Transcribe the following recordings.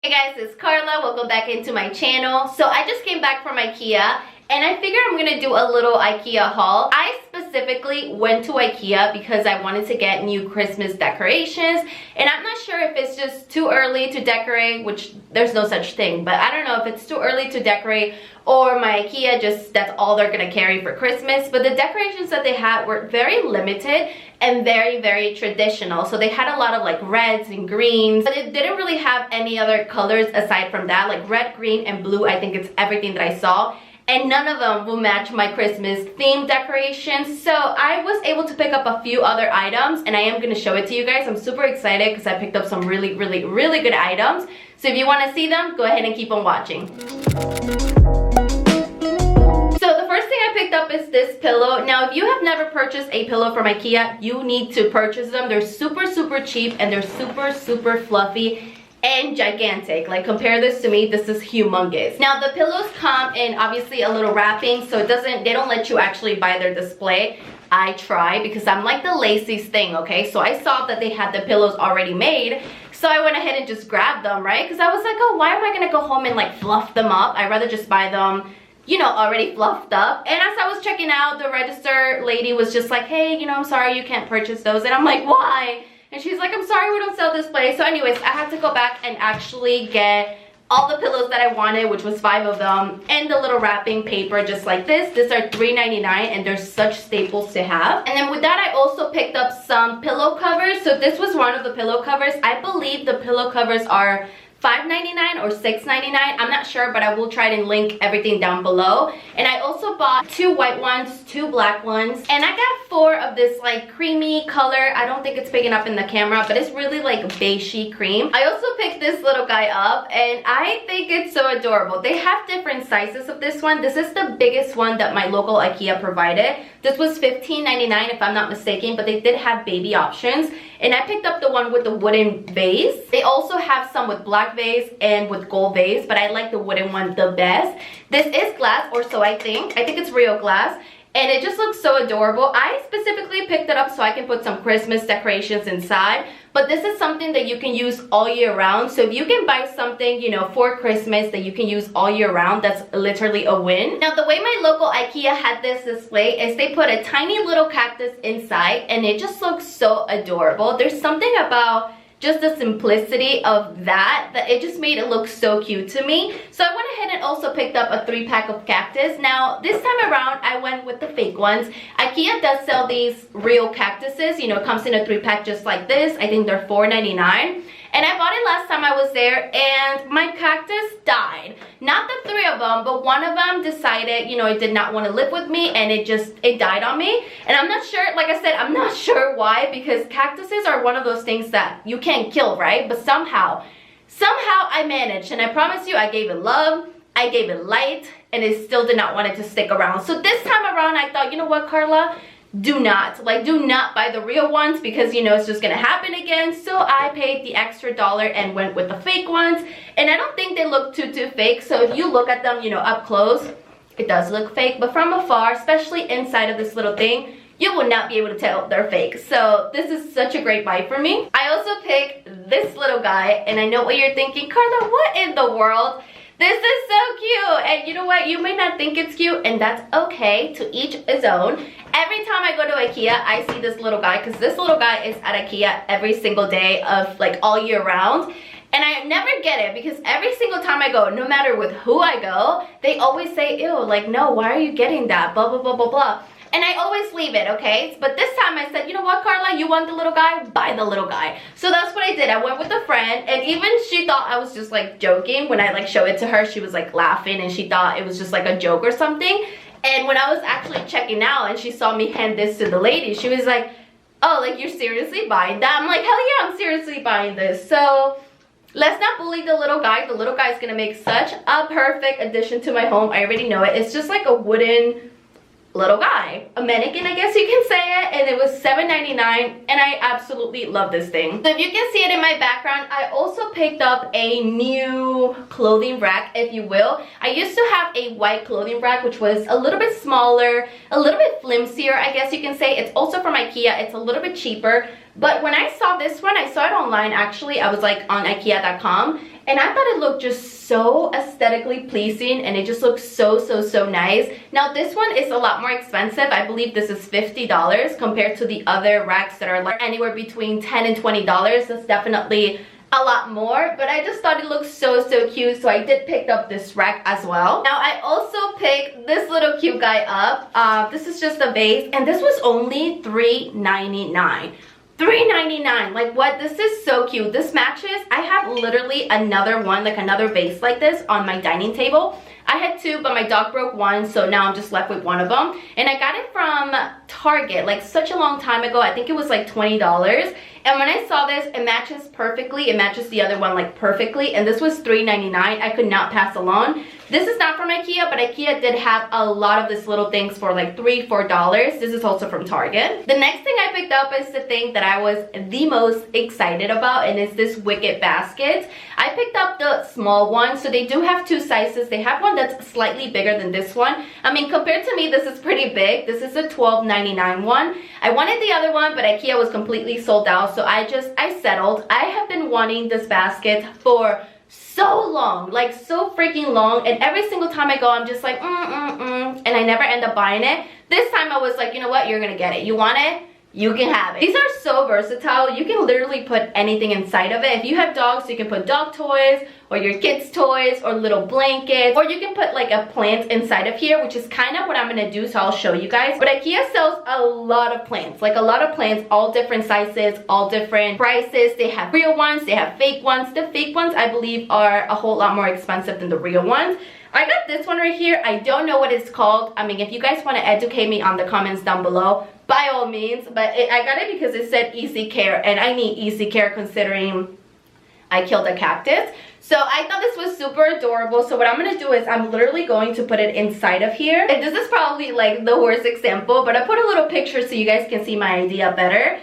Hey guys, it's Carla. Welcome back into my channel. So I just came back from IKEA and I figured I'm gonna do a little IKEA haul. I specifically went to IKEA because I wanted to get new Christmas decorations, and I'm not sure if it's just too early to decorate, which there's no such thing, but I don't know if it's too early to decorate or my IKEA just that's all they're gonna carry for Christmas. But the decorations that they had were very limited and very traditional. So they had a lot of like reds and greens, but it didn't really have any other colors aside from that. Like red, green, and blue, I think it's everything that I saw. And none of them will match my Christmas theme decorations. So I was able to pick up a few other items, and I am going to show it to you guys. I'm super excited because I picked up some really good items. So if you want to see them, go ahead and keep on watching. So the first thing I picked up is this pillow. Now if you have never purchased a pillow from IKEA, you need to purchase them. They're super cheap and they're super fluffy and gigantic. Like, compare this to me, this is humongous. Now the pillows come in obviously a little wrapping, so they don't let you actually buy their display. I try because I'm like the laziest thing, okay? So I saw that they had the pillows already made, so I went ahead and just grabbed them, right? Because I was like, oh, why am I gonna go home and like fluff them up? I'd rather just buy them, you know, already fluffed up. And as I was checking out, the register lady was just like, hey, you know, I'm sorry you can't purchase those. And I'm like, why? And she's like, I'm sorry, we don't sell displays. So anyways, I had to go back and actually get all the pillows that I wanted, which was 5 of them, and the little wrapping paper just like this. These are $3.99 and they're such staples to have. And then with that, I also picked up some pillow covers. So this was one of the pillow covers. I believe the pillow covers are $5.99 or $6.99. I'm not sure, but I will try to link everything down below. And I also bought 2 white ones, 2 black ones, and I got 4 of this like creamy color. I don't think it's picking up in the camera, but it's really like beigey cream. I also picked this little guy up and I think it's so adorable. They have different sizes of this one. This is the biggest one that my local IKEA provided. This was $15.99 if I'm not mistaken, but they did have baby options. And I picked up the one with the wooden vase. They also have some with black vase and with gold vase, but I like the wooden one the best. This is glass, or so I think. I think it's real glass. And it just looks so adorable. I specifically picked it up so I can put some Christmas decorations inside. But this is something that you can use all year round. So if you can buy something, you know, for Christmas that you can use all year round, that's literally a win. Now the way my local IKEA had this display is they put a tiny little cactus inside and it just looks so adorable. There's something about just the simplicity of that it just made it look so cute to me. So I went ahead and also picked up a 3-pack of cactus. Now this time around I went with the fake ones. IKEA does sell these real cactuses, you know, it comes in a 3-pack just like this. I think they're $4.99. And I bought it last time I was there and my cactus died. Not the 3 of them, but one of them decided, you know, it did not want to live with me and it died on me. And I'm not sure, like I said, I'm not sure why, because cactuses are one of those things that you can't kill, right? But somehow I managed, and I promise you I gave it love, I gave it light, and it still did not want it to stick around. So this time around I thought, you know what, Carla? Do not buy the real ones because you know it's just gonna happen again. So I paid the extra $1 and went with the fake ones, and I don't think they look too fake. So if you look at them, you know, up close, it does look fake, but from afar, especially inside of this little thing, you will not be able to tell they're fake. So this is such a great buy for me. I also picked this little guy, and I know what you're thinking, Carla, what in the world? This is so cute, and you know what? You may not think it's cute, and that's okay. To each his own. Every time I go to IKEA, I see this little guy, because this little guy is at IKEA every single day of like all year round. And I never get it because every single time I go, no matter with who I go, they always say, ew, like, no, why are you getting that? Blah, blah, blah, blah, blah. And I always leave it, okay? But this time I said, you know what, Carla, you want the little guy? Buy the little guy. So that's what I did. I went with a friend, and even she thought I was just like joking. When I like show it to her, she was like laughing and she thought it was just like a joke or something. And when I was actually checking out and she saw me hand this to the lady, she was like, oh, like, you're seriously buying that? I'm like, hell yeah, I'm seriously buying this. So let's not bully the little guy. The little guy is gonna make such a perfect addition to my home. I already know it. It's just like a wooden little guy, a mannequin, I guess you can say it, and it was $7.99, and I absolutely love this thing. So if you can see it in my background, I also picked up a new clothing rack, if you will. I used to have a white clothing rack which was a little bit smaller, a little bit flimsier, I guess you can say. It's also from IKEA. It's a little bit cheaper, But when I saw this one, I saw it online actually. I was like on IKEA.com, and I thought it looked just so aesthetically pleasing, and it just looks so nice. Now this one is a lot more expensive. I believe this is $50 compared to the other racks that are like anywhere between $10 and $20. That's definitely a lot more, but I just thought it looked so cute, so I did pick up this rack as well. Now I also picked this little cute guy up. This is just a vase, and this was only $3.99. $3.99. Like, what? This is so cute. This matches. I have literally another one, like another vase like this on my dining table. I had two, but my dog broke one, so now I'm just left with one of them. And I got it from Target like such a long time ago. I think it was like $20. And when I saw this, it matches perfectly. It matches the other one like perfectly. And this was $3.99. I could not pass along. This is not from IKEA, but IKEA did have a lot of these little things for like $3, $4. This is also from Target. The next thing I picked up is the thing that I was the most excited about, and it's this Wicked basket. I picked up the small one, so they do have two sizes. They have one that's slightly bigger than this one. I mean, compared to me, this is pretty big. This is a $12.99 one. I wanted the other one, but IKEA was completely sold out, so I settled. I have been wanting this basket for so long, like so freaking long, and every single time I go, I'm just like and I never end up buying it. This time I was like, you know what, you're gonna get it. You want it? You can have it. These are so versatile. You can literally put anything inside of it. If you have dogs, you can put dog toys or your kids' toys or little blankets, or you can put like a plant inside of here, which is kind of what I'm gonna do, so I'll show you guys. But IKEA sells a lot of plants, like a lot of plants, all different sizes, all different prices. They have real ones, they have fake ones. The fake ones, I believe, are a whole lot more expensive than the real ones. I got this one right here. I don't know what it's called. I mean, if you guys want to educate me on the comments down below, by all means. But I got it because it said easy care, and I need easy care considering I killed a cactus. So I thought this was super adorable. So what I'm going to do is I'm literally going to put it inside of here. And this is probably like the worst example, but I put a little picture so you guys can see my idea better.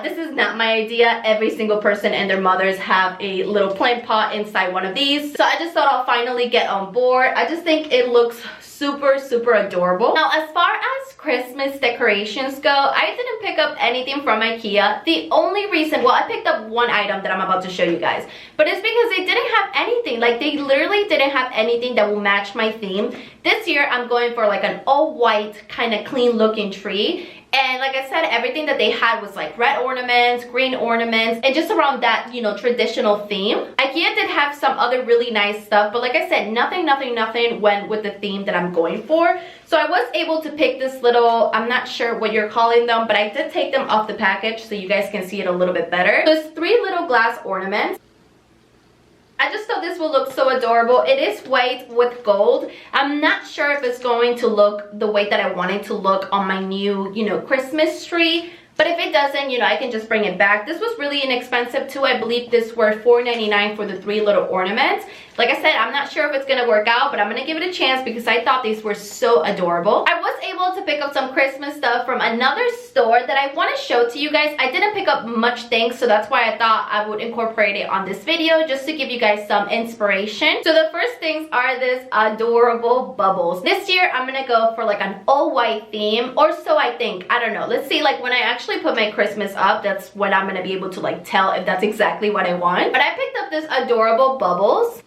This is not my idea. Every single person and their mothers have a little plant pot inside one of these. So I just thought I'll finally get on board. I just think it looks super adorable. Now, as far as Christmas decorations go, I didn't pick up anything from IKEA. The only reason, well, I picked up one item that I'm about to show you guys, but it's because they didn't have anything. Like, they literally didn't have anything that will match my theme. This year, I'm going for like an all-white kind of clean looking tree. And like I said, everything that they had was like red ornaments, green ornaments, and just around that, you know, traditional theme. IKEA did have some other really nice stuff, but like I said, nothing went with the theme that I'm going for. So I was able to pick this little, I'm not sure what you're calling them, but I did take them off the package so you guys can see it a little bit better. There's 3 little glass ornaments. I just thought this will look so adorable. It is white with gold. I'm not sure if it's going to look the way that I want it to look on my new, you know, Christmas tree. But if it doesn't, you know, I can just bring it back. This was really inexpensive too. I believe this were $4.99 for the 3 little ornaments. Like I said, I'm not sure if it's gonna work out, but I'm gonna give it a chance because I thought these were so adorable. I was able to pick up some Christmas stuff from another store that I want to show to you guys. I didn't pick up much things, so that's why I thought I would incorporate it on this video just to give you guys some inspiration. So the first things are this adorable bubbles. This year, I'm gonna go for like an all-white theme, or so I think. I don't know. Let's see, like when I actually put my Christmas up, that's when I'm gonna be able to like tell if that's exactly what I want. But I picked up this adorable bubbles.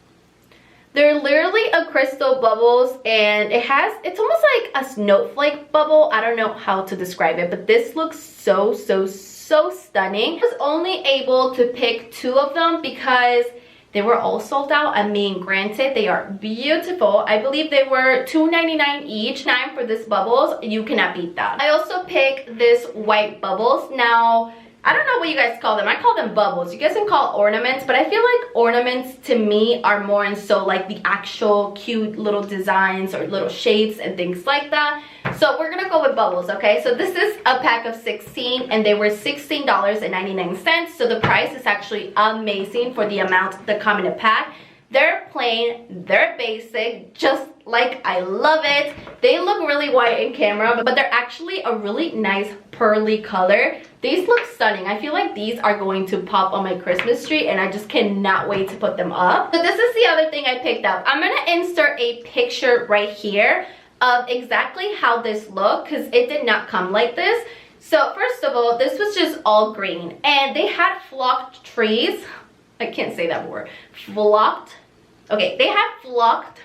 They're literally a crystal bubbles, and it's almost like a snowflake bubble. I don't know how to describe it, but this looks so stunning. I was only able to pick 2 of them because they were all sold out. I mean, granted, they are beautiful. I believe they were $2.99 each. $9 for this bubbles. You cannot beat that. I also picked this white bubbles. Now, I don't know what you guys call them. I call them bubbles. You guys can call ornaments, but I feel like ornaments to me are more in so like the actual cute little designs or little shapes and things like that. So we're gonna go with bubbles, okay? So this is a pack of 16 and they were $16.99. So the price is actually amazing for the amount that come in a pack. They're plain, they're basic, just like I love it. They look really white in camera, but they're actually a really nice pearly color. These look stunning. I feel like these are going to pop on my Christmas tree, and I just cannot wait to put them up. So this is the other thing I picked up. I'm gonna insert a picture right here of exactly how this looked because it did not come like this. So first of all, this was just all green, and they had flocked trees. I can't say that word. Flocked. Okay, they had flocked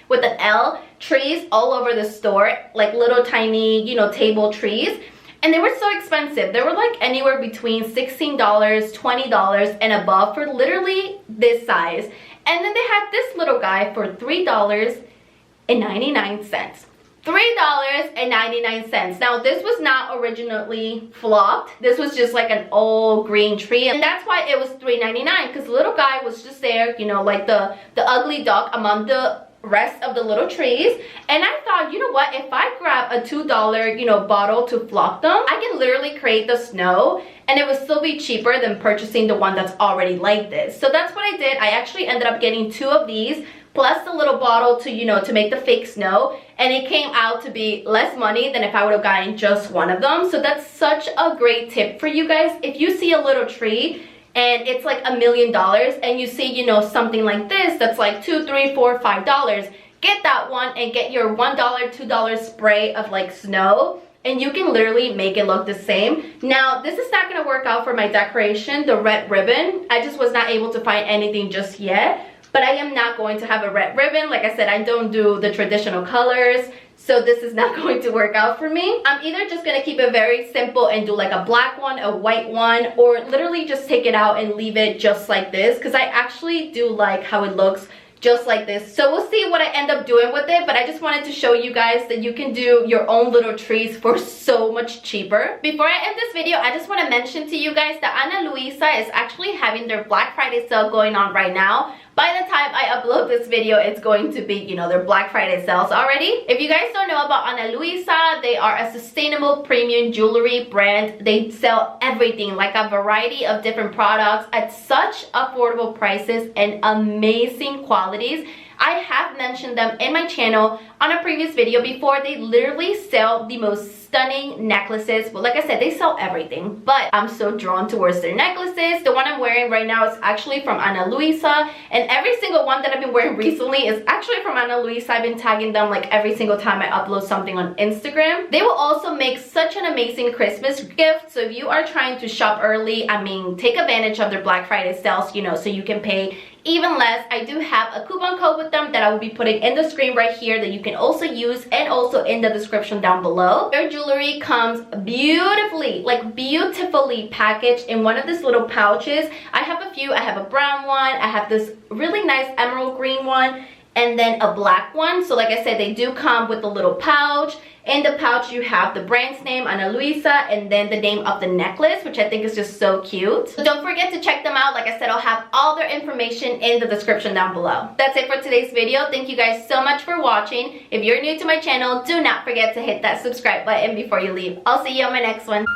with an L trees all over the store, like little tiny, you know, table trees. And they were so expensive. They were like anywhere between $16, $20 and above for literally this size. And then they had this little guy for $3.99. $3.99. Now this was not originally flocked. This was just like an old green tree, and that's why it was $3.99, because the little guy was just there, you know, like the ugly duck among the rest of the little trees. And I thought, you know what, if I grab a $2, you know, bottle to flock them, I can literally create the snow and it would still be cheaper than purchasing the one that's already like this. So that's what I did. I actually ended up getting 2 of these plus the little bottle to, you know, to make the fake snow, and it came out to be less money than if I would have gotten just one of them. So that's such a great tip for you guys. If you see a little tree and it's like $1 million, and you see, you know, something like this that's like $2, $3, $4, $5, get that one and get your $1, $2 spray of like snow, and you can literally make it look the same. Now this is not going to work out for my decoration, the red ribbon. I just was not able to find anything just yet, but I am not going to have a red ribbon. Like I said, I don't do the traditional colors, so this is not going to work out for me. I'm either just gonna keep it very simple and do like a black one, a white one, or literally just take it out and leave it just like this, because I actually do like how it looks just like this. So we'll see what I end up doing with it, but I just wanted to show you guys that you can do your own little trees for so much cheaper. Before I end this video, I just want to mention to you guys that Ana Luisa is actually having their Black Friday sale going on right now. By the time I upload this video, it's going to be, you know, their Black Friday sales already. If you guys don't know about Ana Luisa, they are a sustainable premium jewelry brand. They sell everything, like a variety of different products at such affordable prices and amazing qualities. I have mentioned them in my channel on a previous video before. They literally sell the most stunning necklaces. Well, like I said, they sell everything, but I'm so drawn towards their necklaces. The one I'm wearing right now is actually from Ana Luisa, and every single one that I've been wearing recently is actually from Ana Luisa. I've been tagging them like every single time I upload something on Instagram. They will also make such an amazing Christmas gift, so if you are trying to shop early, I mean, take advantage of their Black Friday sales, you know, so you can pay even less. I do have a coupon code with them that I will be putting in the screen right here that you can also use, and also in the description down below. Their jewelry comes beautifully, like beautifully packaged in one of these little pouches. I have a few. I have a brown one, I have this really nice emerald green one, and then a black one. So like I said, they do come with a little pouch. In the pouch you have the brand's name, Ana Luisa, and then the name of the necklace, which I think is just so cute. So don't forget to check them out. Like I said, I'll have all their information in the description down below. That's it for today's video. Thank you guys so much for watching. If you're new to my channel, do not forget to hit that subscribe button before you leave. I'll see you on my next one.